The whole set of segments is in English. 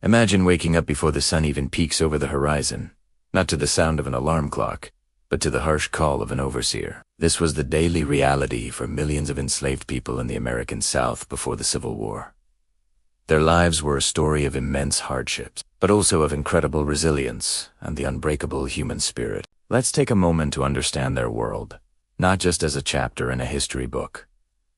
Imagine waking up before the sun even peeks over the horizon, not to the sound of an alarm clock, but to the harsh call of an overseer. This was the daily reality for millions of enslaved people in the American South before the Civil War. Their lives were a story of immense hardships, but also of incredible resilience and the unbreakable human spirit. Let's take a moment to understand their world, not just as a chapter in a history book,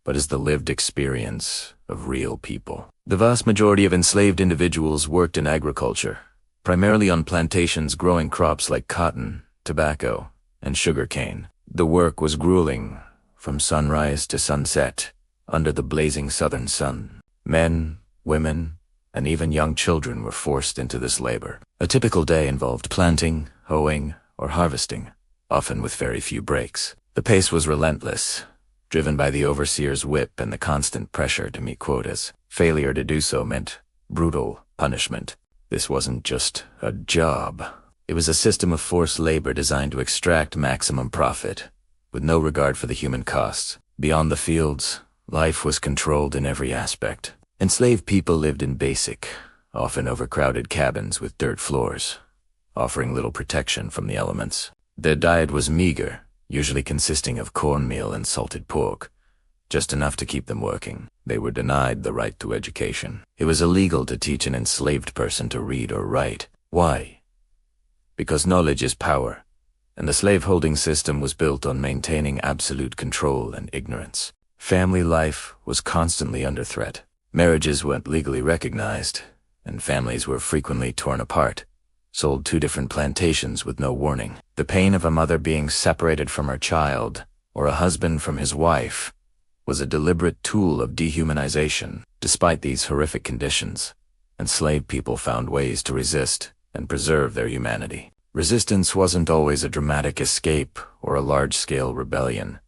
but as the lived experience of real people. The vast majority of enslaved individuals worked in agriculture, primarily on plantations growing crops like cotton, tobacco, and sugar cane. The work was grueling, from sunrise to sunset, under the blazing southern sun. Men, women, and even young children were forced into this labor. A typical day involved planting, hoeing, or harvesting, often with very few breaks. The pace was relentless, driven by the overseer's whip and the constant pressure to meet quotas. Failure to do so meant brutal punishment. This wasn't just a job. It was a system of forced labor designed to extract maximum profit, with no regard for the human costs. Beyond the fields, life was controlled in every aspect. Enslaved people lived in basic, often overcrowded cabins with dirt floors, offering little protection from the elements. Their diet was meager, usually consisting of cornmeal and salted pork, just enough to keep them working. They were denied the right to education. It was illegal to teach an enslaved person to read or write. Why? Because knowledge is power, and the slaveholding system was built on maintaining absolute control and ignorance. Family life was constantly under threat. Marriages weren't legally recognized, and families were frequently torn apart, sold to different plantations with no warning. The pain of a mother being separated from her child, or a husband from his wife, was a deliberate tool of dehumanization. Despite these horrific conditions, enslaved people found ways to resist and preserve their humanity. Resistance wasn't always a dramatic escape or a large-scale rebellion.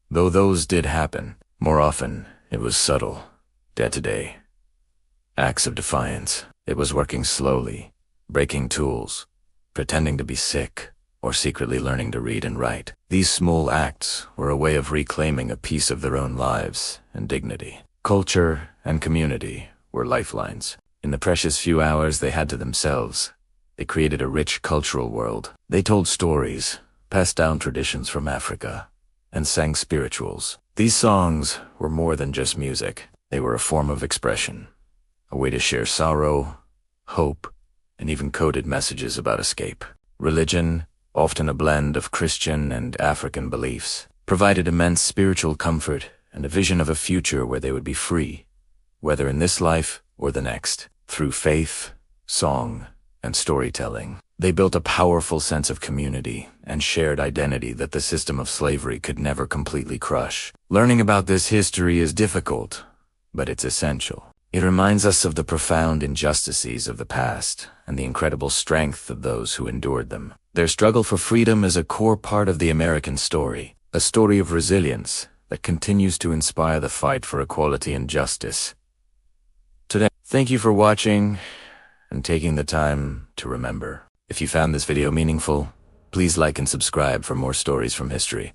Though those did happen, more often it was subtle, day-to-day acts of defiance. It was working slowly, breaking tools, pretending to be sick, or secretly learning to read and write. These small acts were a way of reclaiming a piece of their own lives and dignity. Culture and community were lifelines. In the precious few hours they had to themselves, they created a rich cultural world. They told stories, passed down traditions from Africa, and sang spirituals. These songs were more than just music. They were a form of expression, a way to share sorrow, hope, and even coded messages about escape. Religion, often a blend of Christian and African beliefs, provided immense spiritual comfort and a vision of a future where they would be free, whether in this life or the next. Through faith, song, and storytelling, they built a powerful sense of community and shared identity that the system of slavery could never completely crush. Learning about this history is difficult, but it's essential. It reminds us of the profound injustices of the past and the incredible strength of those who endured them. Their struggle for freedom is a core part of the American story, a story of resilience that continues to inspire the fight for equality and justice. Today, thank you for watching and taking the time to remember. If you found this video meaningful, please like and subscribe for more stories from history.